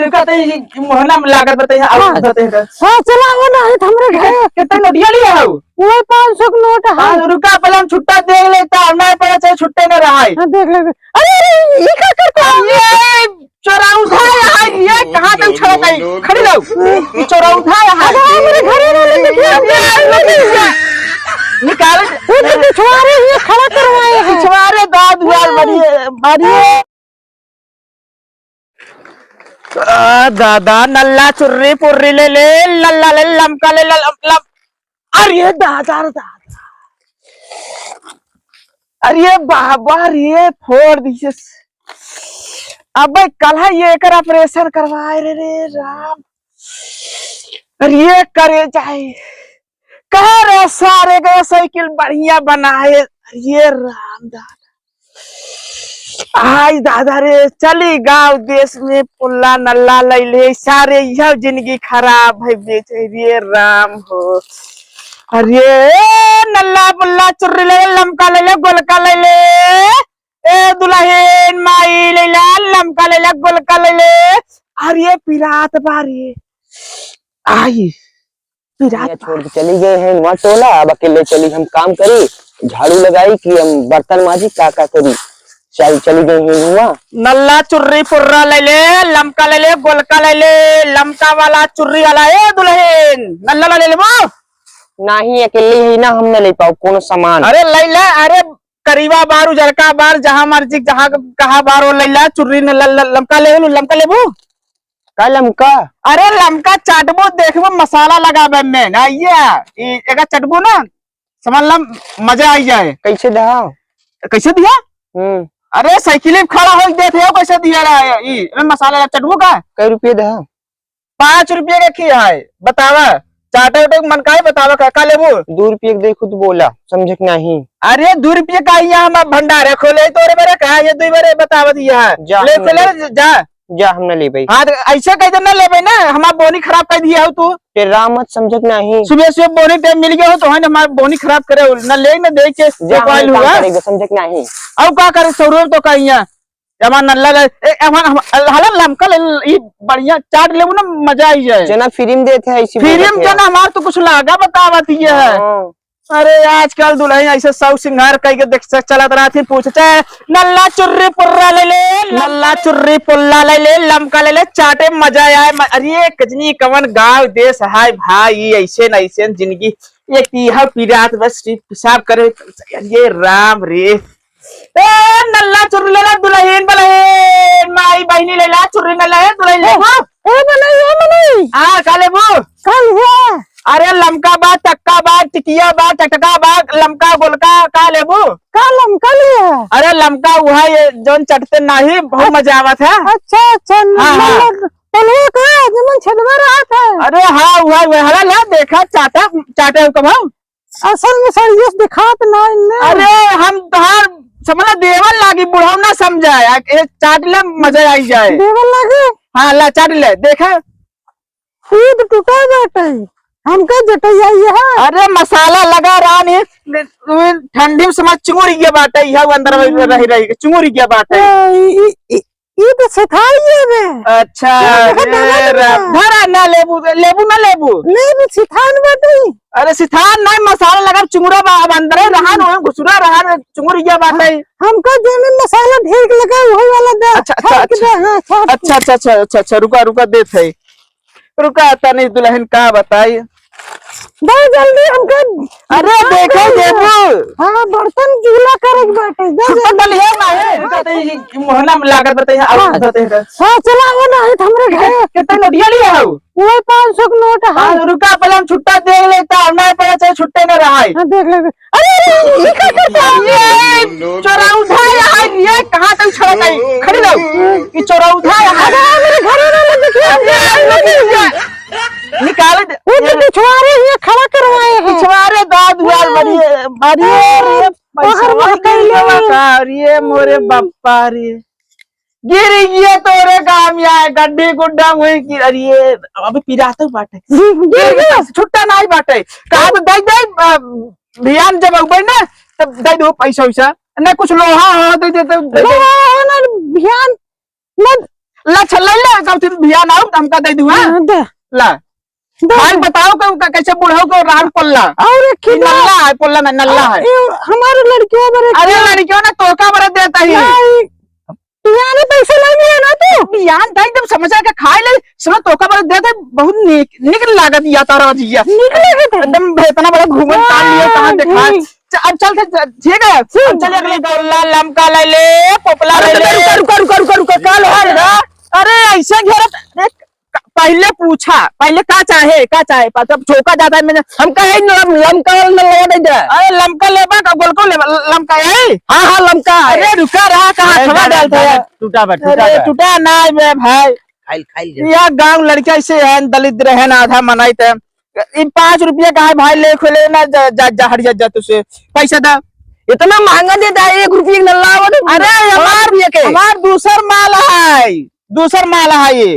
कहते मोहल्ला में लागत बताइए हां चला वो ना हमरे घर कितना नोटिया लिया हो वो 500 का नोट है। रुका पहले हम छुट्टा देख लेता हमें पता चले छुट्टे न रहा है। देख ले अरे ये क्या करते हो ये चोरौधा है ये कहां तक छड़ता है खड़ी रहो चोरौधा है मेरे घर में निकाल पिछवाड़े ये खड़ा करवाए हैं पिछवाड़े दाद यार बड़ी दादा नल्ला चुर्री पुर्री ले ले लल्ला ले लमका ले लम अरे दादा अरे बाबा अरे फोड़ दिए अब कल है ये कर ऑपरेशन करवाए रे राम अरे ये करे जाए कह रहे सारे गए साइकिल बढ़िया बनाए ये राम दादा आज दादा रे चली गांव देश में पुल्ला नल्ला लैले सारे यह जिंदगी खराब है बेचे रे राम हो अरे नल्ला पुल्ला चुर्री ले लमका ले गोलका ले ले ए दुल्हन माई ले लमका ले गोलका ले ले अरे पिरात बारी आई पिरात छोड़ के चली गए हैं वहाँ टोला अब अकेले चली हम काम करी झाड़ू लगाई कि हम बर्तन माजी का करी चली गई हैं वहाँ नल्ला चुर्री पुर्रा ले ले लमका ले ले गोलका ले ले लमका वाला चुर्री वाला ए दुल्हन नल्ला ले ले वो नहीं अकेले ही ना हम न ले पाओ कौन सामान अरे लैला अरे करीबा बार उजरका बार जहाँ मर्जी जहाँ कहा बार वो लैला चुर्री लमका ले लमका लेबू का लमका अरे लमका चाटबो देखबो मसाला लगाबे में ना ये एका चटबो ना समझ ला मजा आई जाए कैसे दहा कैसे दिया अरे साइकिल खड़ा हो देते हो कैसे दिया रहा है ये मसाला चटबो का कई रुपये दहा 5 रुपये का की है बतावा चाटे उटे मन का है बतावा का लेबू 2 रुपये देखो तो बोला समझे नहीं अरे 2 रुपये का यहाँ भंडारे खोले तो मेरे कहा ये 2 बारे बतावा दिया ले जा हम न ले भाई हाँ ऐसे कह न ले ना हमारा बोनी खराब कर दिया हो तू तेरा मत समझ नहीं सुबह सुबह बोनी टाइम मिल गया हो तो हमारा बोनी खराब करे न ले न देख के समझ नहीं अब क्या करे सौरभ तो कहीं नल्ला लमका बढ़िया चाट ले ना मजा आई जाए जना फिल्म देते हैं फिल्म जना हमार तो कुछ लागा बतावत है अरे आजकल दुल्हन ऐसे सब सिंगार कई के देख चलत रहा थी पूछते नल्ला चुर्री पुर्रा ले ले नल्ला चुर्री पुल्ला ले ले लमका ले ले चाटे मजा आए अरे कजनी कवन गांव देश है भाई ऐसे न ऐसे जिंदगी एक यह पीरात बस पेशाब करे ये राम रे ए नल्ला चुर्री ले ला दुल्हन बलहन माई बहनी ले ला चुर्री नल्ला है दुल्हन ले हाँ का लेबू अरे लमका बा चक्का बा टिकिया बा चटका बा लमका गोलका का लेबू का लमका लिया अरे लमका वहा ये जोन चटते नहीं बहुत मजा आवत है अच्छा जमन छलवा रहा था अरे हाँ वहा ले देखा चाटा चाटे कब असल में सर ये दिखात नहीं अरे हम तोहार समझ देवल लागी बुढ़ाऊ ना समझाए चाट ले मजा आई जाए देवल लागे हाँ ला चाट ले देखा दूध टूटा जाता है हमका जटैया है अरे मसाला लगा रहा नहीं ठंडी में समझ चुंगुरी गया बाटे यह अंदर रही चुंगुरी गया बाटे ये तो सिखाई है अच्छा भरा ना लेबू ना लेबू सिखान बाटे अरे सिथान नहीं मसाला लगा चुंगुरा अब अंदर रहा घुसरा रहा चुंगुरी गया बाटे हमका जमीन मसाला ढेर लगा वही वाला दे अच्छा रुका देते रुका तनी दुल्हन का बताई बहुत जल्दी हमका अरे देखो देबू हाँ बर्तन चूल्हा करे बाटे मोहल्ला में लागत बताइए हाँ चला वो ना हमरे घर कितना नोटिया लिया हो वो 500 का नोट है रुका पहले हम छुट्टा देख लेता हमें पता चले छुट्टे न रहा है देख ले अरे ये क्या करते हो चोरौधा है ये कहां तक छड़ता है खड़ी रहो ये चोरौधा है मेरे घर में निकाल पिछवाड़े ये खड़ा करवाए हैं पिछवाड़े दाद यार बड़ी मोरे बापा रे गिर गया तोरे काम यार गड्ढे गुड्डा हुए की अरे अभी पिराते बाटे गिर गया छुट्टा नहीं बाटे कहा तो दे ध्यान जब उबे ना तब दे दो पैसा वैसा ना कुछ लोहा हो दे दे ध्यान ला छल्ला ला का तुम ध्यान आओ हमका दे दूं हाँ, दे ला दे। भाई बताओ कि कैसे बुढ़ाओ को राग पल्ला और एक ये खिला नल्ला है पल्ला में नल्ला है। ये हमारे लड़कियों बड़े अरे लड़कियों ने तोका बड़ा देता ही पियाने पैसे लगे है ना तू बियान था एकदम समझ के खाए ले सुनो तोका बड़ा देता है बहुत निक लागत या तारा जिया एकदम इतना बड़ा घूमन ताल लिया कहां देखा अब चल ठीक है चल अगले गोला लमका ले ले पोपला ले ले रुक काल हो अरे ऐसे घेरत पहले पूछा पहले का चाहे जब चौका जाता है मैंने हम कहे लमका दे दे अरे लमका लेबा का गोल को लमका है हाँ लमका अरे रुका रहा कहां थोड़ा डालता है टूटा ना बे भाई खाइल यह गांव लड़का ऐसे है दलित है ना आधा मनाई थे 5 रुपया का है भाई ले खोले ना हट जा तुझसे पैसा दा इतना महंगा देता है 1 रुपये नल्ला। अरे हमार दूसर माल है ये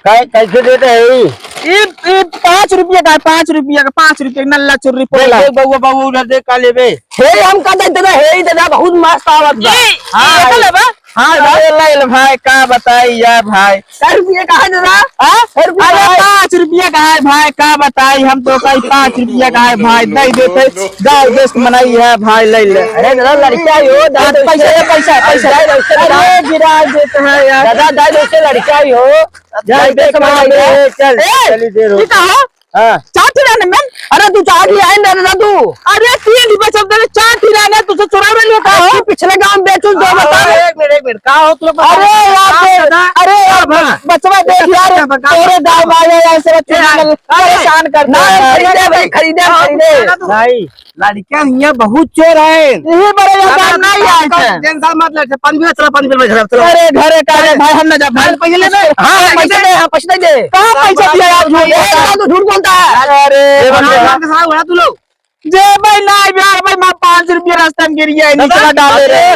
कैसे देते है ये 5 रुपया का है 5 रुपया नल्ला चुर्री पोला बाबू उधर देख का लेबे हे हम का देते हे दादा बहुत मस्त आवत बा। हां लेबा हां ले भाई का बताई या भाई 4 रुपये का है दादा अरे 5 रुपया का है भाई का बताई हम तो कहीं 5 रुपया का है भाई नहीं देते गाँव देश मनाई है भाई ले ले। अरे दादा लड़का हो दादा पैसा अरे गिरा देते हैं यार दादा दादा से लड़का हो चल चली देर हो हाँ चाट रहने में अरे तू चाट ही आए दादा तू अरे 3 रुपया सब दे चाट ही रहने तुझे चुरा में लेता है पिछले गांव बेचू दो बता एक मिनट का हो तुम अरे यार अरे यार बचवा देख यार तेरे गांव वाले ऐसे परेशान करते हैं खरीदे नहीं लड़कियां यहाँ बहुत चोर है यही बड़े काम नहीं आए टेंशन मत ले 5 मिनट चलो अरे घरे का भाई हम ना जा भाई पैसे ले हां पैसे दे कहां पैसा दिया यार झूठ बोलता है अरे तू लोग जे भाई नहीं भाई मैं 5 रुपया रास्ते में गिर गया निकला डाले रे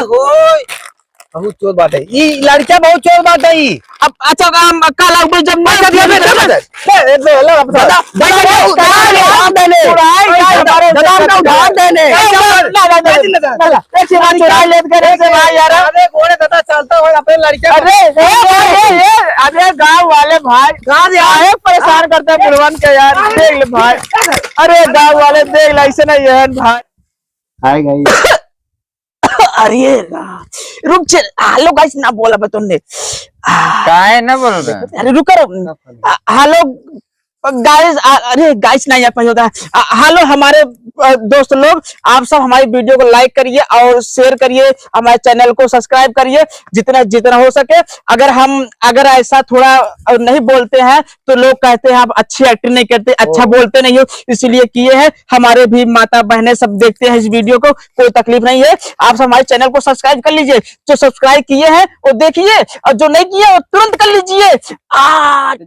बहुत चोर बात है ये लड़का बहुत चोर बात है अब अच्छा काम कल आउ जब मैं अरे गाँव वाले भाई परेशान करते हैं बुलवन के यार देख ले भाई अरे गाँव वाले देख ले ऐसे नहीं है भाई अरे रुक चल हेलो गाइस ना बोला बे तुमने काहे ना बोल रहा अरे रुक हेलो गाइस अरे गाइस नहीं आ पाई होता है हेलो हमारे दोस्त लोग आप सब हमारी वीडियो को लाइक करिए और शेयर करिए हमारे चैनल को सब्सक्राइब करिए जितना हो सके अगर ऐसा थोड़ा नहीं बोलते हैं तो लोग कहते हैं आप अच्छी एक्टिंग नहीं करते अच्छा बोलते नहीं हो इसलिए किए हैं हमारे भी माता बहनें सब देखते हैं इस वीडियो को कोई तकलीफ नहीं है आप सब हमारे चैनल को सब्सक्राइब कर लीजिए जो सब्सक्राइब किए हैं वो देखिए और जो नहीं किए वो तुरंत कर लीजिए